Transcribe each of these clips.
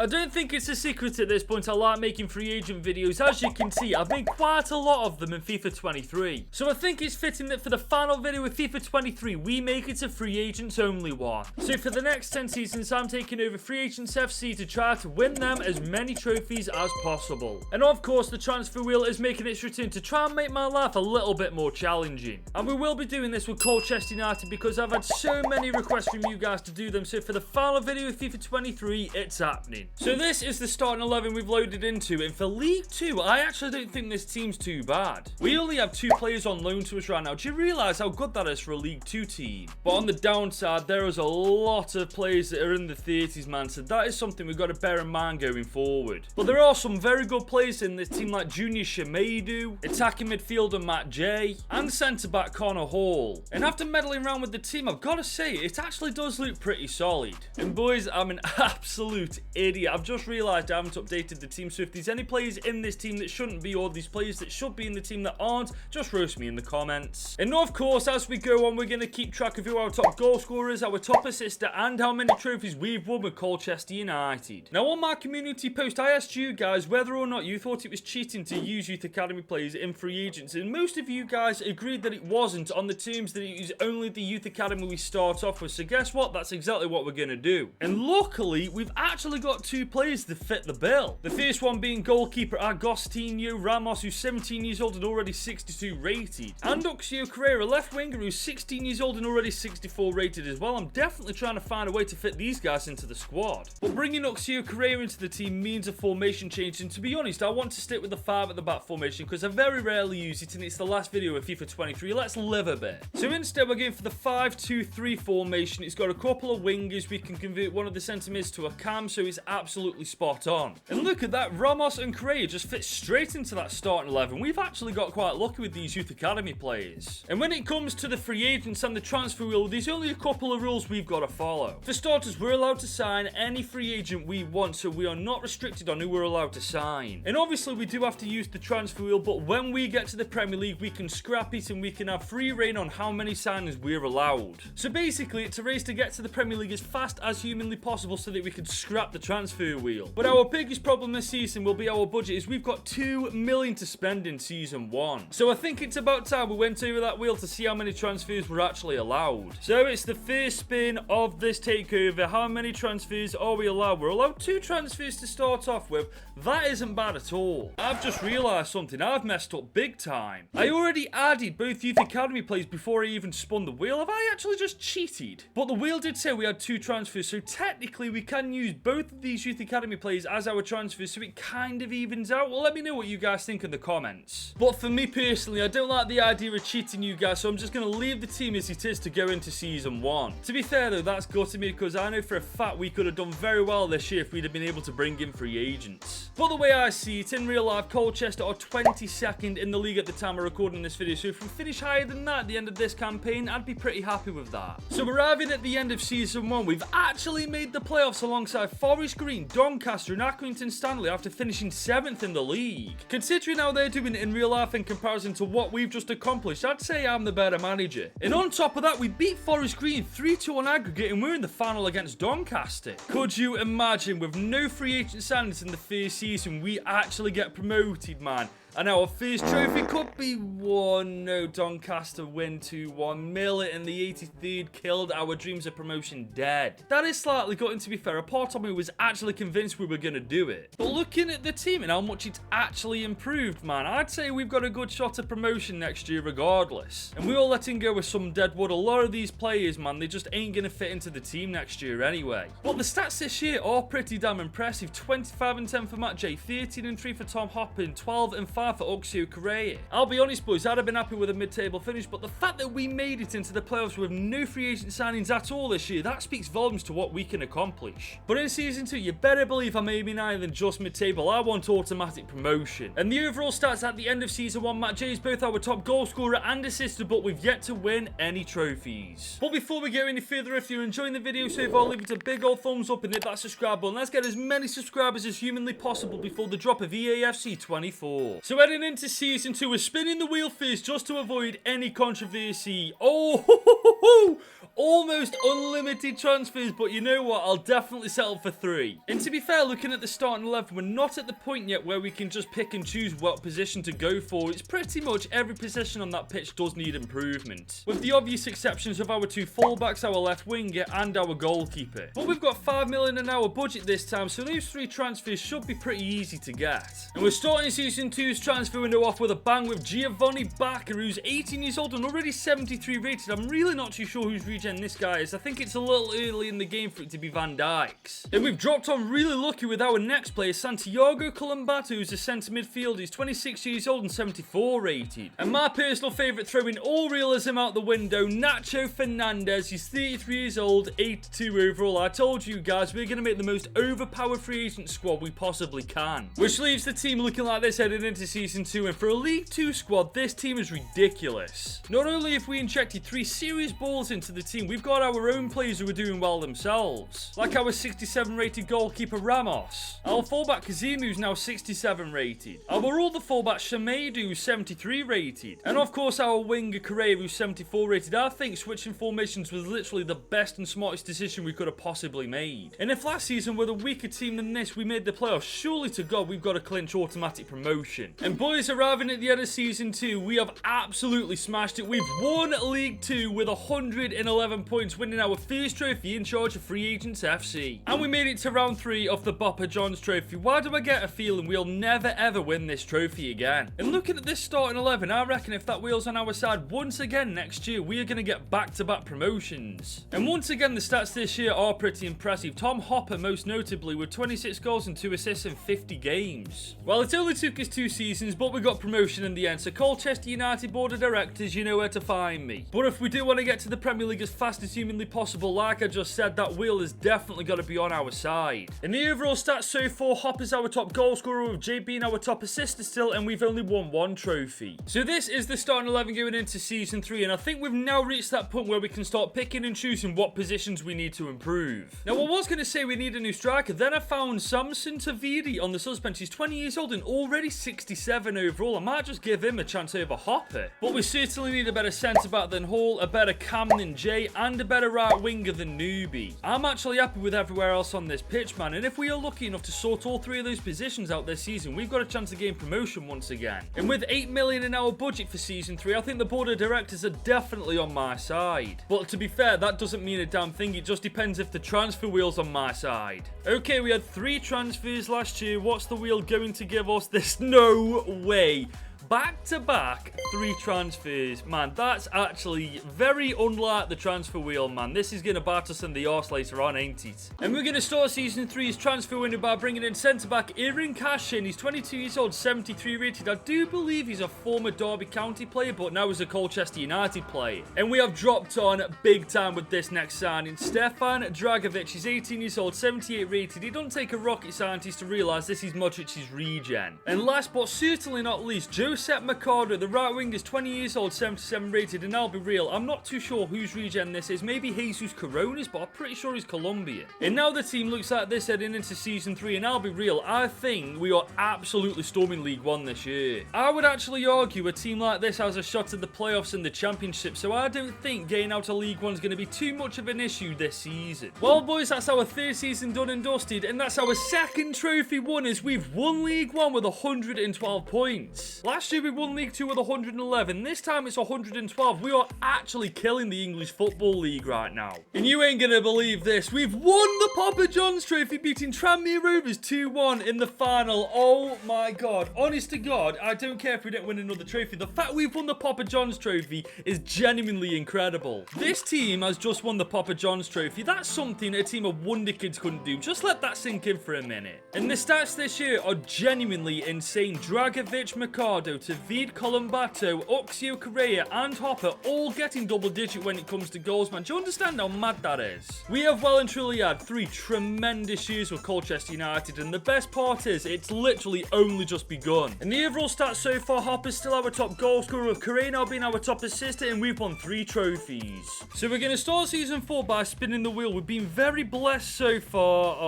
I don't think it's a secret at this point I like making free agent videos. As you can see, I've made quite a lot of them in FIFA 23. So I think it's fitting that for the final video with FIFA 23, we make it a free agents only one. So for the next 10 seasons, I'm taking over Free Agents FC to try to win them as many trophies as possible. And of course, the transfer wheel is making its return to try and make my life a little bit more challenging. And we will be doing this with Colchester United because I've had so many requests from you guys to do them. So for the final video with FIFA 23, it's happening. So this is the starting 11 we've loaded into, and for League 2, I actually don't think this team's too bad. We only have 2 players on loan to us right now. Do you realise how good that is for a League 2 team? But on the downside, there is a lot of players that are in the 30s, man, so that is something we've got to bear in mind going forward. But there are some very good players in this team like Junior Shimeidu, attacking midfielder Matt J, and centre-back Connor Hall. And after meddling around with the team, I've got to say, it actually does look pretty solid. And boys, I'm an absolute idiot. I've just realised I haven't updated the team, so if there's any players in this team that shouldn't be, or these players that should be in the team that aren't, just roast me in the comments. And of course, as we go on, we're going to keep track of who our top goal scorer is, our top assister, and how many trophies we've won with Colchester United. Now, on my community post, I asked you guys whether or not you thought it was cheating to use youth academy players in free agents, and most of you guys agreed that it wasn't, on the terms that it is only the youth academy we start off with. So guess what? That's exactly what we're going to do. And luckily, we've actually got 2 players that fit the bill. The first one being goalkeeper Agostinho Ramos, who's 17 years old and already 62 rated. And Uxio Correa, left winger, who's 16 years old and already 64 rated as well. I'm definitely trying to find a way to fit these guys into the squad. But bringing Uxio Correa into the team means a formation change, and to be honest, I want to stick with the 5 at the back formation because I very rarely use it, and it's the last video of FIFA 23. Let's live a bit. So instead, we're going for the 5-2-3 formation. It's got a couple of wingers. We can convert one of the centre mids to a cam, so it's absolutely spot on. And look at that, Ramos and Correa just fit straight into that starting 11. We've actually got quite lucky with these youth academy players. And when it comes to the free agents and the transfer wheel, there's only a couple of rules we've got to follow. For starters, we're allowed to sign any free agent we want, so we are not restricted on who we're allowed to sign. And obviously, we do have to use the transfer wheel, but when we get to the Premier League, we can scrap it and we can have free reign on how many signings we're allowed. So basically, it's a race to get to the Premier League as fast as humanly possible so that we can scrap the transfer wheel. But our biggest problem this season will be our budget, is we've got 2 million to spend in season 1. So I think it's about time we went over that wheel to see how many transfers were actually allowed. So it's the first spin of this takeover. How many transfers are we allowed? We're allowed 2 transfers to start off with. That isn't bad at all. I've just realised something. I've messed up big time. I already added both youth academy players before I even spun the wheel. Have I actually just cheated? But the wheel did say we had 2 transfers, so technically we can use both of these youth academy players as our transfers, so it kind of evens out. Well, let me know what you guys think in the comments. But for me personally, I don't like the idea of cheating you guys, so I'm just going to leave the team as it is to go into season 1. To be fair though, that's gutted me because I know for a fact we could have done very well this year if we'd have been able to bring in free agents. But the way I see it, in real life, Colchester are 22nd in the league at the time of recording this video, so if we finish higher than that at the end of this campaign, I'd be pretty happy with that. So arriving at the end of season 1, we've actually made the playoffs alongside Forest Green, Doncaster and Accrington Stanley after finishing 7th in the league. Considering how they're doing it in real life in comparison to what we've just accomplished, I'd say I'm the better manager. And on top of that, we beat Forest Green 3-2 on aggregate and we're in the final against Doncaster. Could you imagine, with no free agent signings in the first season, we actually get promoted, man? And our first trophy could be won. No, Doncaster win 2-1. Millet in the 83rd killed our dreams of promotion dead. That is slightly gutting, to be fair. A part of me was actually convinced we were going to do it. But looking at the team and how much it's actually improved, man, I'd say we've got a good shot at promotion next year regardless. And we are letting go with some dead wood. A lot of these players, man, they just ain't going to fit into the team next year anyway. But the stats this year are pretty damn impressive. 25 and 10 for Matt J, 13 and 3 for Tom Hoppin, 12 and 5 for Uxio Correa. I'll be honest, boys, I'd have been happy with a mid-table finish, but the fact that we made it into the playoffs with no free agent signings at all this year, that speaks volumes to what we can accomplish. But in season 2, you better believe I'm aiming higher than just mid-table. I want automatic promotion. And the overall stats at the end of season 1, Matt J is both our top goal scorer and assister, but we've yet to win any trophies. But before we go any further, if you're enjoying the video so far, leave it a big old thumbs up and hit that subscribe button. Let's get as many subscribers as humanly possible before the drop of EAFC 24. So heading into season 2, we're spinning the wheel first just to avoid any controversy. Oh, almost unlimited transfers, but you know what? I'll definitely settle for 3. And to be fair, looking at the starting 11, we're not at the point yet where we can just pick and choose what position to go for. It's pretty much every position on that pitch does need improvement, with the obvious exceptions of our 2 fullbacks, our left winger, and our goalkeeper. But we've got 5 million in our budget this time, so those 3 transfers should be pretty easy to get. And we're starting Season 2's transfer window off with a bang with Giovanni Barker, who's 18 years old and already 73 rated. I'm really not too sure whose regen this guy is. I think it's a little early in the game for it to be Van Dijk's. And we've dropped on really lucky with our next player, Santiago Colombato, who's a centre midfielder. He's 26 years old and 74 rated. And my personal favourite, throwing all realism out the window, Nacho Fernandez. He's 33 years old, 82 overall. I told you guys, we're going to make the most overpowered free agent squad we possibly can. Which leaves the team looking like this heading into Season 2. And for a League 2 squad, this team is ridiculous. Not only have we injected 3 serious balls into the team, we've got our own players who are doing well themselves. Like our 67 rated goalkeeper Ramos. Our fullback Kazim, who's now 67 rated. Our other fullback Shamedu, who's 73 rated. And of course our winger Correa, who's 74 rated. I think switching formations was literally the best and smartest decision we could have possibly made. And if last season with a weaker team than this we made the playoffs, surely to God we've got to clinch automatic promotion. And boys, arriving at the end of Season 2, we have absolutely smashed it. We've won League 2 with 111 points, winning our first trophy in charge of Free Agents FC. And we made it to round 3 of the Papa John's trophy. Why do I get a feeling we'll never ever win this trophy again? And looking at this starting 11, I reckon if that wheel's on our side once again next year, we are going to get back-to-back promotions. And once again, the stats this year are pretty impressive. Tom Hopper, most notably, with 26 goals and 2 assists in 50 games. Well, it only took us 2 seasons, but we got promotion in the end. So Colchester United Board of Directors, you know where to find me. But if we do want to get to the Premier League as fast as humanly possible, like I just said, that wheel has definitely got to be on our side. In the overall stats so far, Hopper's our top goal scorer, with Jay being our top assister still, and we've only won 1 trophy. So this is the starting 11 going into Season 3, and I think we've now reached that point where we can start picking and choosing what positions we need to improve. Now, I was going to say we need a new striker, then I found Samson Tavidi on the subs bench. He's 20 years old and already 67 overall. I might just give him a chance over Hopper. But we certainly need a better centre-back than Hall, a better cam than Jay, and a better right winger than Newbie. I'm actually happy with everywhere else on this pitch, man, and if we are lucky enough to sort all 3 of those positions out this season, we've got a chance to gain promotion once again. And with 8 million in our budget for Season 3, I think the board of directors are definitely on my side. But to be fair, that doesn't mean a damn thing. It just depends if the transfer wheel's on my side. Okay, we had 3 transfers last year. What's the wheel going to give us? There's no way. Back-to-back 3 transfers. Man, that's actually very unlike the transfer wheel, man. This is going to bite us in the arse later on, ain't it? And we're going to start Season 3's transfer window by bringing in centre-back Aaron Cashin. He's 22 years old, 73 rated. I do believe he's a former Derby County player, but now he's a Colchester United player. And we have dropped on big time with this next signing. Stefan Dragovic. He's 18 years old, 78 rated. He doesn't take a rocket scientist to realise this is Modric's regen. And last but certainly not least, Josep Mercado, the right wing, is 20 years old, 77 rated, and I'll be real, I'm not too sure whose regen this is. Maybe Jesus Coronas, but I'm pretty sure he's Colombian. And now the team looks like this heading into Season 3, and I'll be real, I think we are absolutely storming League 1 this year. I would actually argue a team like this has a shot at the playoffs and the championship, so I don't think getting out of League 1 is going to be too much of an issue this season. Well, boys, that's our 3rd season done and dusted, and that's our 2nd trophy won as we've won League 1 with 112 points. Last year we won League 2 with 111. This time it's 112. We are actually killing the English Football League right now. And you ain't gonna believe this. We've won the Papa John's Trophy, beating Tranmere Rovers 2-1 in the final. Oh my God. Honest to God, I don't care if we don't win another trophy. The fact we've won the Papa John's Trophy is genuinely incredible. This team has just won the Papa John's Trophy. That's something a team of Wonder Kids couldn't do. Just let that sink in for a minute. And the stats this year are genuinely insane. Dragovic, Mercado, Tavid, Colombato, Oxio, Correa, and Hopper all getting double-digit when it comes to goals, man. Do you understand how mad that is? We have well and truly had 3 tremendous years with Colchester United, and the best part is it's literally only just begun. In the overall stats so far, Hopper's still our top goal scorer, with Correa now being our top assister, and we've won 3 trophies. So we're going to start Season 4 by spinning the wheel. We've been very blessed so far.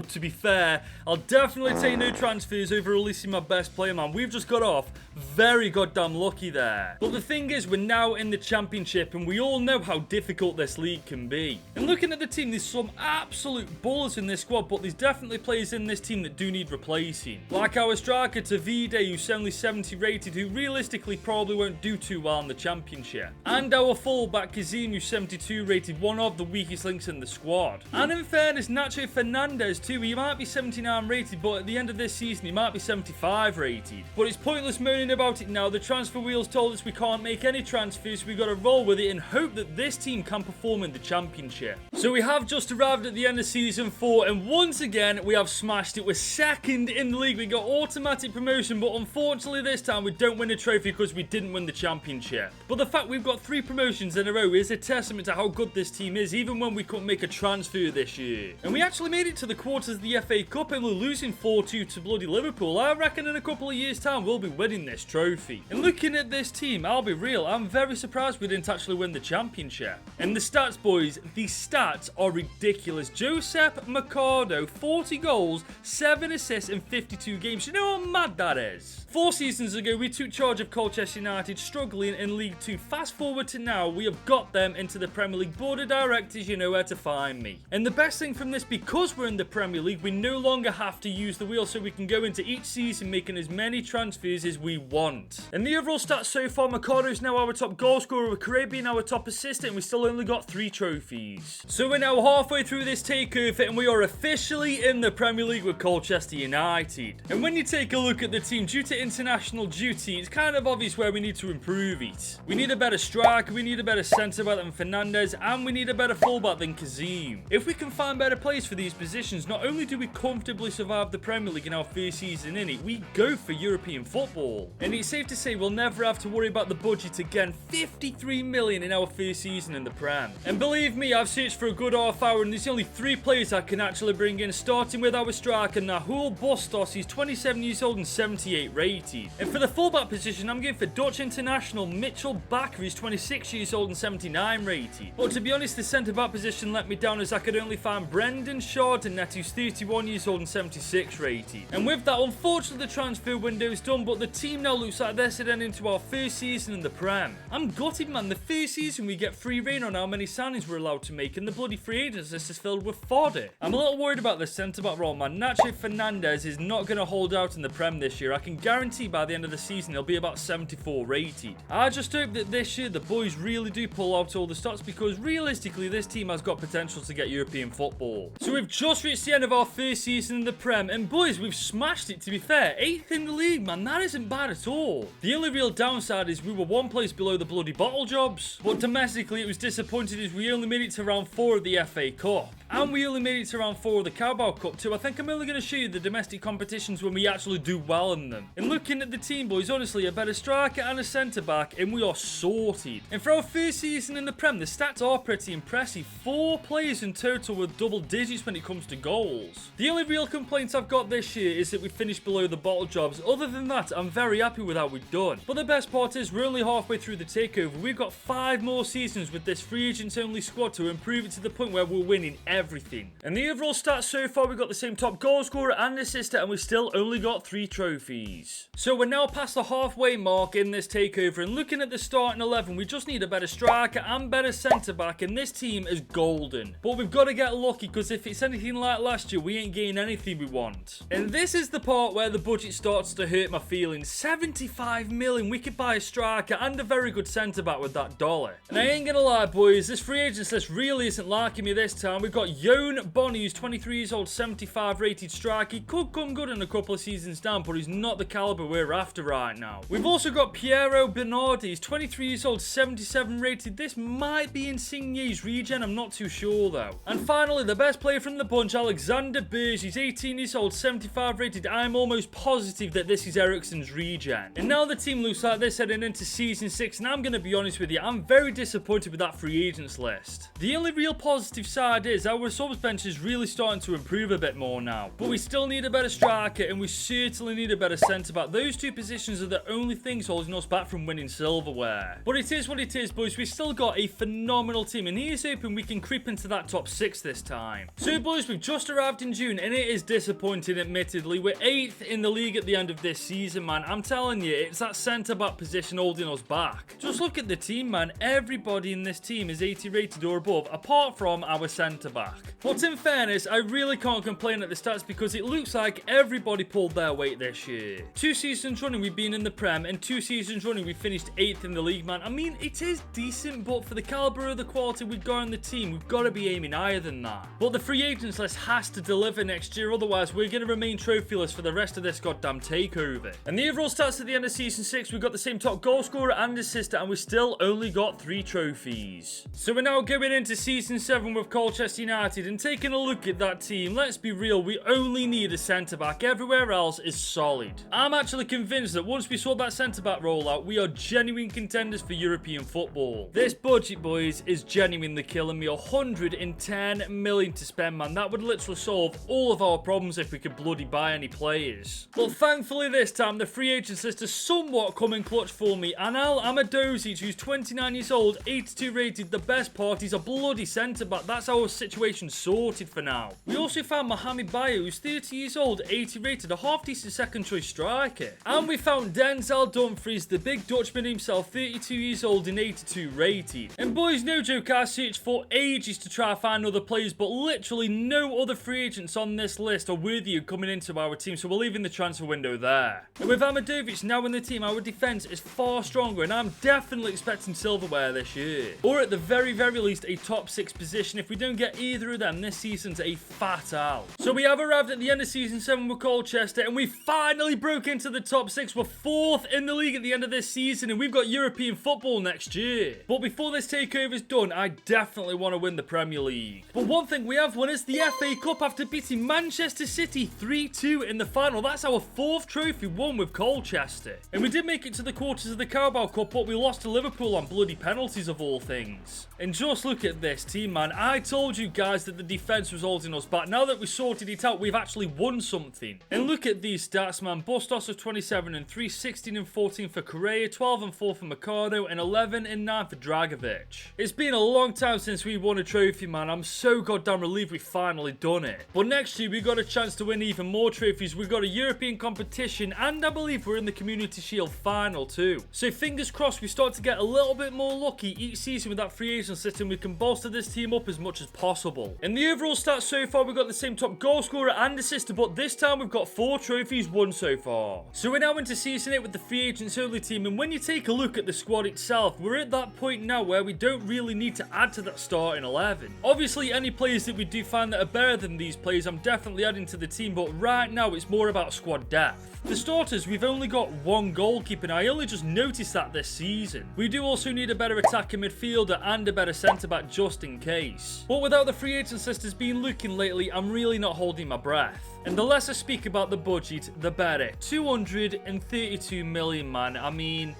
To be fair, I'll definitely take no transfers over releasing my best player, man. We've just got off off. Very goddamn lucky there. But the thing is, we're now in the championship and we all know how difficult this league can be. And looking at the team, there's some absolute bullets in this squad, but there's definitely players in this team that do need replacing. Like our striker Takeover, who's only 70 rated, who realistically probably won't do too well in the championship. And our fullback Kazim, who's 72 rated, one of the weakest links in the squad. And in fairness, Nacho Fernandez too, he might be 79 rated, but at the end of this season he might be 75 rated. But it's pointless moaning about it now. The transfer wheels told us we can't make any transfers, so we got to roll with it and hope that this team can perform in the championship. So we have just arrived at the end of season 4, and once again we have smashed it. We're second in the league. We got automatic promotion, but unfortunately this time we don't win a trophy because we didn't win the championship. But the fact we've got 3 promotions in a row is a testament to how good this team is, even when we couldn't make a transfer this year. And we actually made it to the quarters of the FA Cup and we're losing 4-2 to bloody Liverpool. I reckon in a couple of years time we'll be winning this trophy. And looking at this team, I'll be real, I'm very surprised we didn't actually win the championship. And the stats, boys, the stats are ridiculous. Josep Mercado, 40 goals, 7 assists in 52 games. You know how mad that is? 4 seasons ago, we took charge of Colchester United, struggling in League 2. Fast forward to now, we have got them into the Premier League. Board of directors, you know where to find me. And the best thing from this, because we're in the Premier League, we no longer have to use the wheel, so we can go into each season making as many transfers as we want. And the overall stats so far, Mercado is now our top goal scorer, with Caribbean our top assistant, and we still only got 3 trophies. So we're now halfway through this takeover, and we are officially in the Premier League with Colchester United. And when you take a look at the team, due to international duty, it's kind of obvious where we need to improve it. We need a better striker, we need a better centre-back than Fernandez, and we need a better fullback than Kazim. If we can find better players for these positions, not only do we comfortably survive the Premier League in our first season in it, we go for European football. And it's safe to say we'll never have to worry about the budget again. 53 million in our first season in the Prem. And believe me, I've searched for a good half hour and there's only 3 players I can actually bring in, starting with our striker Nahul Bustos. He's 27 years old and 78 rated. And for the fullback position, I'm going for Dutch international Mitchell Bakker. He's 26 years old and 79 rated. But to be honest, the centre-back position let me down, as I could only find Brendan Chardonnay, who's 31 years old and 76 rated. And with that, unfortunately the transfer window is done, but the team now looks like they're heading into our first season in the Prem. I'm gutted, man. The first season we get free rein on how many signings we're allowed to make, and the bloody free agents list is filled with fodder. I'm a little worried about the centre-back role, man. Nacho Fernandez is not going to hold out in the Prem this year. I can guarantee by the end of the season he'll be about 74 rated. I just hope that this year the boys really do pull out all the stops, because realistically this team has got potential to get European football. So we've just reached the end of our first season in the Prem, and boys, we've smashed it, to be fair. 8th in the league, man. That isn't bad at all. The only real downside is we were 1 place below the bloody bottle jobs. But domestically it was disappointing, as we only made it to round 4 of the FA Cup. And we only made it to round 4 of the Carabao Cup too. I think I'm only going to show you the domestic competitions when we actually do well in them. And looking at the team, boys, honestly, a better striker and a centre-back, and we are sorted. And for our first season in the Prem, the stats are pretty impressive. 4 players in total with double digits when it comes to goals. The only real complaint I've got this year is that we finished below the bottle jobs. Other than that, I'm very happy with how we've done. But the best part is we're only halfway through the takeover. We've got 5 more seasons with this free agents only squad to improve it to the point where we're winning everything. And the overall stats so far, we've got the same top goal scorer and assist, and we've still only got 3 trophies. So we're now past the halfway mark in this takeover, and looking at the starting 11, we just need a better striker and better centre back, and this team is golden. But we've got to get lucky, because if it's anything like last year, we ain't getting anything we want. And this is the part where the budget starts to hurt my feelings. 75 million, we could buy a striker and a very good centre back with that dollar. And I ain't gonna lie, boys, this free agents list really isn't liking me this time. We've got Yon Bonnie, who's 23 years old, 75 rated striker. He could come good in a couple of seasons down, but he's not the caliber we're after right now. We've also got Piero Bernardi. He's 23 years old, 77 rated. This might be Insigne's regen, I'm not too sure though. And finally, the best player from the bunch, Alexander Berge. He's 18 years old, 75 rated. I'm almost positive that this is Eriksen's regen. And now the team looks like this heading into season 6, and I'm going to be honest with you, I'm very disappointed with that free agents list. The only real positive side is our our subs bench is really starting to improve a bit more now. But we still need a better striker, and we certainly need a better centre-back. Those two positions are the only things holding us back from winning silverware. But it is what it is, boys. We still got a phenomenal team, and here's hoping we can creep into that top 6 this time. So, boys, we've just arrived in June, and it is disappointing, admittedly. We're 8th in the league at the end of this season, man. I'm telling you, it's that centre-back position holding us back. Just look at the team, man. Everybody in this team is 80 rated or above, apart from our centre-back. But in fairness, I really can't complain at the stats because it looks like everybody pulled their weight this year. 2 seasons running we've been in the Prem, and 2 seasons running we finished 8th in the league, man. I mean, it is decent, but for the calibre of the quality we've got in the team, we've got to be aiming higher than that. But the free agents list has to deliver next year, otherwise we're going to remain trophyless for the rest of this goddamn takeover. And the overall stats at the end of season 6, we've got the same top goal scorer and assist, and we still only got 3 trophies. So we're now going into season 7 with Colchester United, and taking a look at that team, let's be real, we only need a centre-back. Everywhere else is solid. I'm actually convinced that once we sort that centre-back role out, we are genuine contenders for European football. This budget, boys, is genuinely killing me. 110 million to spend, man. That would literally solve all of our problems if we could bloody buy any players. But thankfully this time, the free agents list is somewhat coming clutch for me. Anel Amadozic, who's 29 years old, 82 rated, the best part, he's a bloody centre-back. That's our situation sorted for now. We also found Mohamed Bayo, who's 30 years old, 80 rated, a half-decent second-choice striker. And we found Denzel Dumfries, the big Dutchman himself, 32 years old and 82 rated. And boys, no joke, I searched for ages to try to find other players, but literally no other free agents on this list are worthy of coming into our team, so we're leaving the transfer window there. And with Amadovic now in the team, our defence is far stronger, and I'm definitely expecting silverware this year. Or at the very least, a top 6 position. If we don't get either of them, this season's a fat out. So we have arrived at the end of season 7 with Colchester, and we finally broke into the top 6. We're 4th in the league at the end of this season, and we've got European football next year. But before this takeover is done, I definitely want to win the Premier League. But one thing we have won is the FA Cup after beating Manchester City 3-2 in the final. That's our 4th trophy won with Colchester. And we did make it to the quarters of the Carabao Cup, but we lost to Liverpool on bloody penalties of all things. And just look at this team, man. I told you guys that the defence was holding us back. Now that we sorted it out, we've actually won something. And look at these stats, man. Bustos of 27 and 3, 16 and 14 for Correa, 12 and 4 for Mercado, and 11 and 9 for Dragovic. It's been a long time since we won a trophy, man. I'm so goddamn relieved we finally done it. But next year, we got a chance to win even more trophies. We've got a European competition, and I believe we're in the Community Shield final too. So fingers crossed we start to get a little bit more lucky each season with that free agent system. We can bolster this team up as much as possible. In the overall stats so far, we've got the same top goal scorer and assist, but this time we've got 4 trophies won so far. So we're now into season 8 with the free agents only team, and when you take a look at the squad itself, we're at that point now where we don't really need to add to that starting 11. Obviously, any players that we do find that are better than these players, I'm definitely adding to the team, but right now it's more about squad depth. The starters, we've only got 1 goalkeeper, and I only just noticed that this season. We do also need a better attacking midfielder and a better centre-back just in case. But without the free agents list has been looking lately, I'm really not holding my breath. And the less I speak about the budget, the better. 232 million, man. I mean,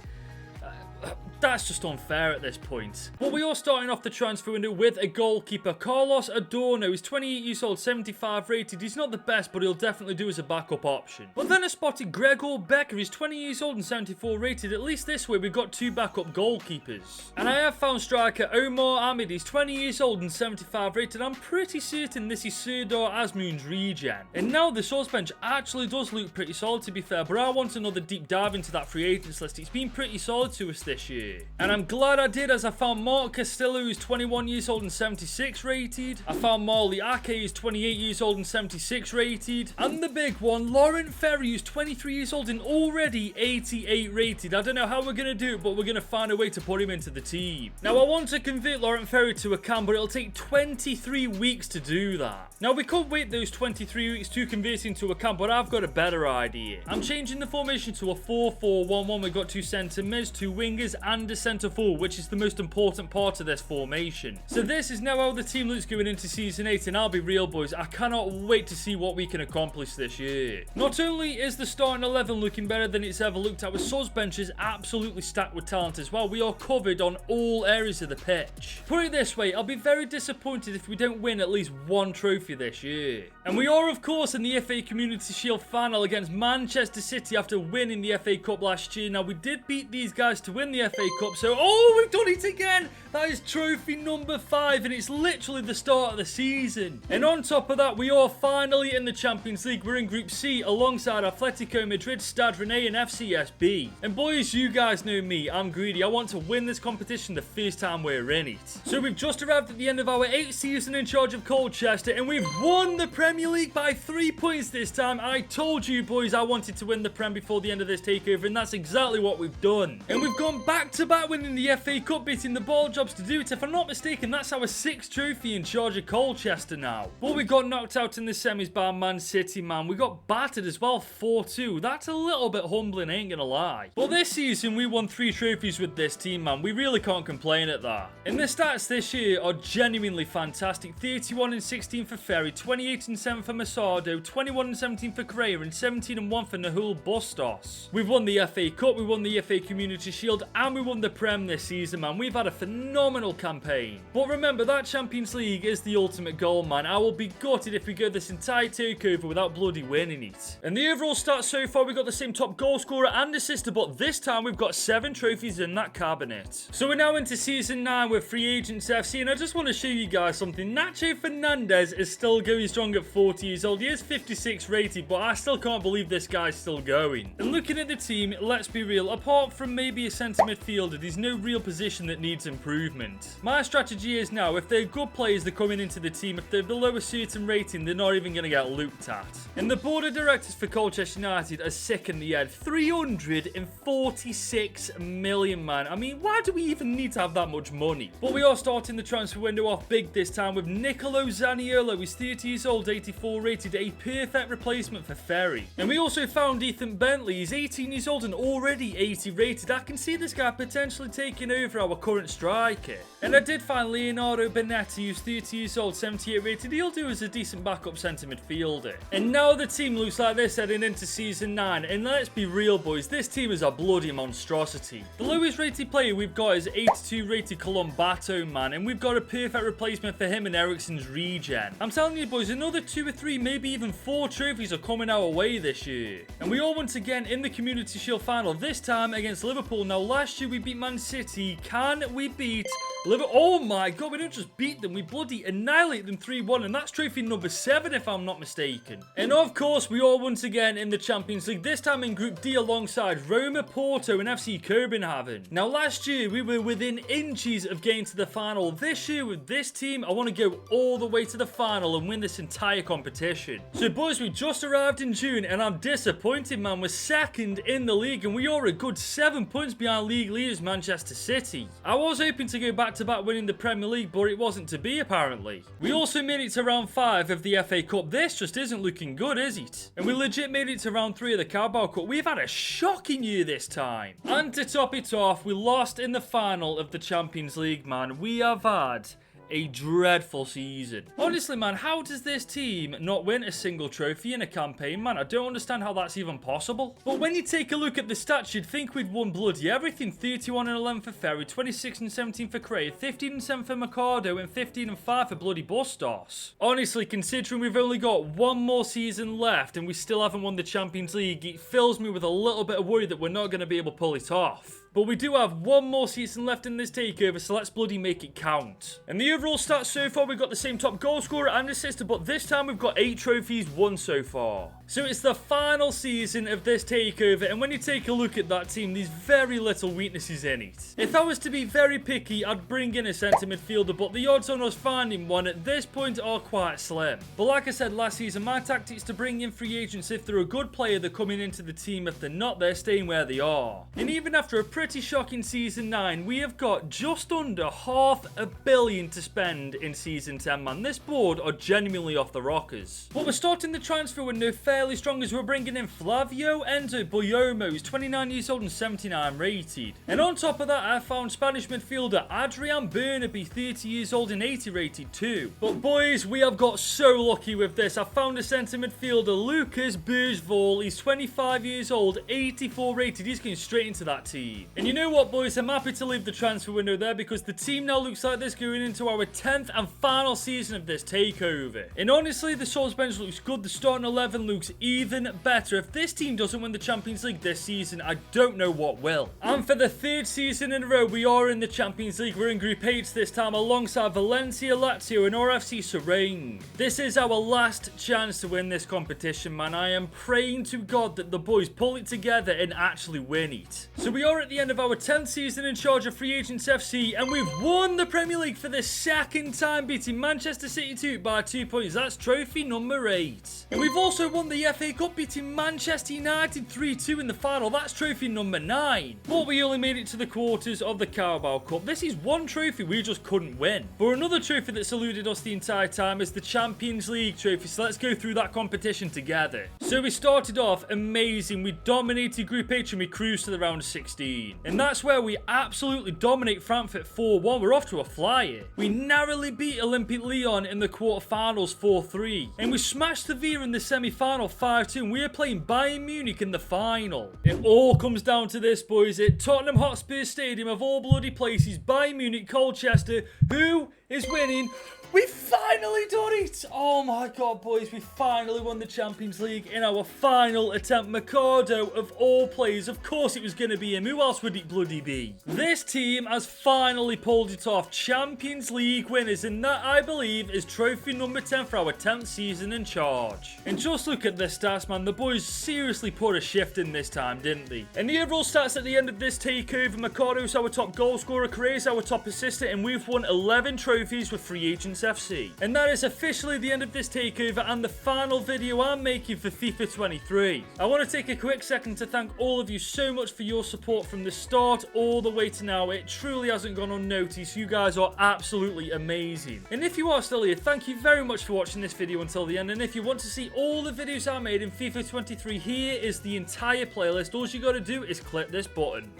that's just unfair at this point. But we are starting off the transfer window with a goalkeeper. Carlos Adorno is 28 years old, 75 rated. He's not the best, but he'll definitely do as a backup option. But then I spotted Gregor Becker. He's 20 years old and 74 rated. At least this way we've got 2 backup goalkeepers. And I have found striker Omar Ahmed. He's 20 years old and 75 rated. I'm pretty certain this is Serdar Azmoun's regen. And now the source bench actually does look pretty solid, to be fair, but I want another deep dive into that free agents list. It's been pretty solid to us this year. And I'm glad I did, as I found Mark Castillo, who's 21 years old and 76 rated. I found Marley Ake, who's 28 years old and 76 rated. And the big one, Laurent Ferry, who's 23 years old and already 88 rated. I don't know how we're going to do it, but we're going to find a way to put him into the team. Now, I want to convert Laurent Ferry to a cam, but it'll take 23 weeks to do that. Now, we could wait those 23 weeks to convert into a cam, but I've got a better idea. I'm changing the formation to a 4-4-1-1. We've got 2 centre mids, 2 wingers, and and a centre forward, which is the most important part of this formation. So this is now how the team looks going into Season 8, and I'll be real, boys, I cannot wait to see what we can accomplish this year. Not only is the starting 11 looking better than it's ever looked at, with Soz benches absolutely stacked with talent as well. We are covered on all areas of the pitch. Put it this way, I'll be very disappointed if we don't win at least one trophy this year. And we are, of course, in the FA Community Shield final against Manchester City after winning the FA Cup last year. Now, we did beat these guys to win the FA Cup, so, oh, we've done it again! That is trophy number 5, and it's literally the start of the season. And on top of that, we are finally in the Champions League. We're in Group C alongside Atletico Madrid, Stade Rennais, and FCSB. And boys, you guys know me, I'm greedy. I want to win this competition the first time we're in it. So we've just arrived at the end of our 8th season in charge of Colchester, and we've won the Premier League by 3 points this time. I told you, boys, I wanted to win the Prem before the end of this takeover, and that's exactly what we've done. And we've gone back-to-back winning the FA Cup, beating the ball jobs to do it. If I'm not mistaken, that's our 6th trophy in charge of Colchester now. But we got knocked out in the semis by Man City, man. We got battered as well, 4-2. That's a little bit humbling, I ain't gonna lie. But this season, we won 3 trophies with this team, man. We really can't complain at that. And the stats this year are genuinely fantastic. 31 and 16 for Ferry, 28 and 7 for Masado, 21 and 17 for Correa, and 17 and 1 for Nahul Bustos. We've won the FA Cup, we won the FA Community Shield, and we won the Prem this season, man. We've had a phenomenal campaign. But remember, that Champions League is the ultimate goal, man. I will be gutted if we go this entire takeover without bloody winning it. And the overall stats so far, we got the same top goal scorer and assister, but this time we've got 7 trophies in that cabinet. So we're now into Season 9 with Free Agents FC, and I just want to show you guys something. Nacho Fernandez is still going strong at 40 years old. He is 56 rated, but I still can't believe this guy's still going. And looking at the team, let's be real, apart from maybe a centre midfielder, there's no real position that needs improvement. My strategy is now, if they're good players, they're coming into the team. If they're below a certain rating, they're not even going to get looked at. And the board of directors for Colchester United are sick in the head. 346 million, man. I mean, why do we even need to have that much money? But we are starting the transfer window off big this time with Nicolo Zaniolo. He's 30 years old, 84 rated, a perfect replacement for Ferry. And we also found Ethan Bentley. He's 18 years old and already 80 rated. I can see this guy potentially taking over our current striker. And I did find Leonardo Benetti, who's 30 years old, 78 rated. He'll do as a decent backup centre midfielder. And now the team looks like this heading into Season 9. And let's be real, boys, this team is a bloody monstrosity. The lowest rated player we've got is 82 rated Colombato, man. And we've got a perfect replacement for him in Eriksen's regen. I'm telling you, boys, another 2 or 3, maybe even 4 trophies are coming our way this year. And we are once again in the Community Shield final, this time against Liverpool. Now, last year we beat Man City. Can we beat Liverpool? Oh my god, we don't just beat them, we bloody annihilate them 3-1, and that's trophy number 7 if I'm not mistaken. And of course, we are once again in the Champions League, this time in Group D alongside Roma, Porto, and FC Copenhagen. Now, last year we were within inches of getting to the final. This year with this team, I want to go all the way to the final and win this entire competition. So boys, we just arrived in June, and I'm disappointed, man. We're 2nd in the league, and we are a good 7 points behind league leaders Manchester City. I was hoping to go back-to-back winning the Premier League, but it wasn't to be, apparently. We also made it to round 5 of the FA Cup. This just isn't looking good, is it? And we legit made it to round 3 of the Carabao Cup. We've had a shocking year this time. And to top it off, we lost in the final of the Champions League, man. We have had a dreadful season. Honestly, man, how does this team not win a single trophy in a campaign, man? I don't understand how that's even possible. But when you take a look at the stats, you'd think we'd won bloody everything. 31 and 11 for Ferry, 26 and 17 for Cray, 15 and 7 for Mercado, and 15 and 5 for bloody Bustos. Honestly, considering we've only got 1 more season left and we still haven't won the Champions League, it fills me with a little bit of worry that we're not going to be able to pull it off. But we do have 1 more season left in this takeover, so let's bloody make it count. And the overall stats so far, we've got the same top goal scorer and assister, but this time we've got 8 trophies won so far. So it's the final season of this takeover, and when you take a look at that team, there's very little weaknesses in it. If I was to be very picky, I'd bring in a centre midfielder, but the odds on us finding one at this point are quite slim. But like I said last season, my tactic is to bring in free agents. If they're a good player, they're coming into the team. If they're not, they're staying where they are. And even after a pretty pretty shocking Season 9. We have got just under $500 million to spend in Season 10, man. This board are genuinely off the rockers. But we're starting the transfer window fairly strong as we're bringing in Flavio Enzo Boyomo, who's 29 years old and 79 rated. And on top of that, I found Spanish midfielder Adrian Burnaby, 30 years old and 80 rated too. But boys, we have got so lucky with this. I found a centre midfielder, Lucas Bergval. He's 25 years old, 84 rated. He's going straight into that team. And you know what, boys? I'm happy to leave the transfer window there because the team now looks like this going into our 10th and final season of this takeover. And honestly, the subs bench looks good. The starting 11 looks even better. If this team doesn't win the Champions League this season, I don't know what will. And for the 3rd season in a row, we are in the Champions League. We're in Group H this time alongside Valencia, Lazio and RFC Serene. This is our last chance to win this competition, man. I am praying to God that the boys pull it together and actually win it. So we are at the end of our 10th season in charge of Free Agents FC, and we've won the Premier League for the 2nd time, beating Manchester City 2 by 2 points. That's trophy number 8. And we've also won the FA Cup, beating Manchester United 3-2 in the final. That's trophy number 9. But we only made it to the quarters of the Carabao Cup. This is one trophy we just couldn't win. But another trophy that's eluded us the entire time is the Champions League trophy. So let's go through that competition together. So we started off amazing. We dominated Group H and we cruised to the round of 16. And that's where we absolutely dominate Frankfurt 4-1. We're off to a flyer. We narrowly beat Olympic Lyon in the quarterfinals 4-3. And we smashed Sevilla in the semi-final 5-2. And we are playing Bayern Munich in the final. It all comes down to this, boys. At Tottenham Hotspur Stadium of all bloody places, Bayern Munich, Colchester, who is winning? We finally done it! Oh my god, boys, we finally won the Champions League in our final attempt. Mercado, of all players, of course it was going to be him. Who else would it bloody be? This team has finally pulled it off. Champions League winners, and that, I believe, is trophy number 10 for our 10th season in charge. And just look at the stats, man. The boys seriously put a shift in this time, didn't they? And the overall stats at the end of this takeover, Mercado's our top goal scorer, Correa's our top assister, and we've won 11 trophies with Free Agents FC. And that is officially the end of this takeover and the final video I'm making for FIFA 23. I want to take a quick second to thank all of you so much for your support from the start all the way to now. It truly hasn't gone unnoticed. You guys are absolutely amazing. And if you are still here, thank you very much for watching this video until the end. And if you want to see all the videos I made in FIFA 23, here is the entire playlist. All you got to do is click this button.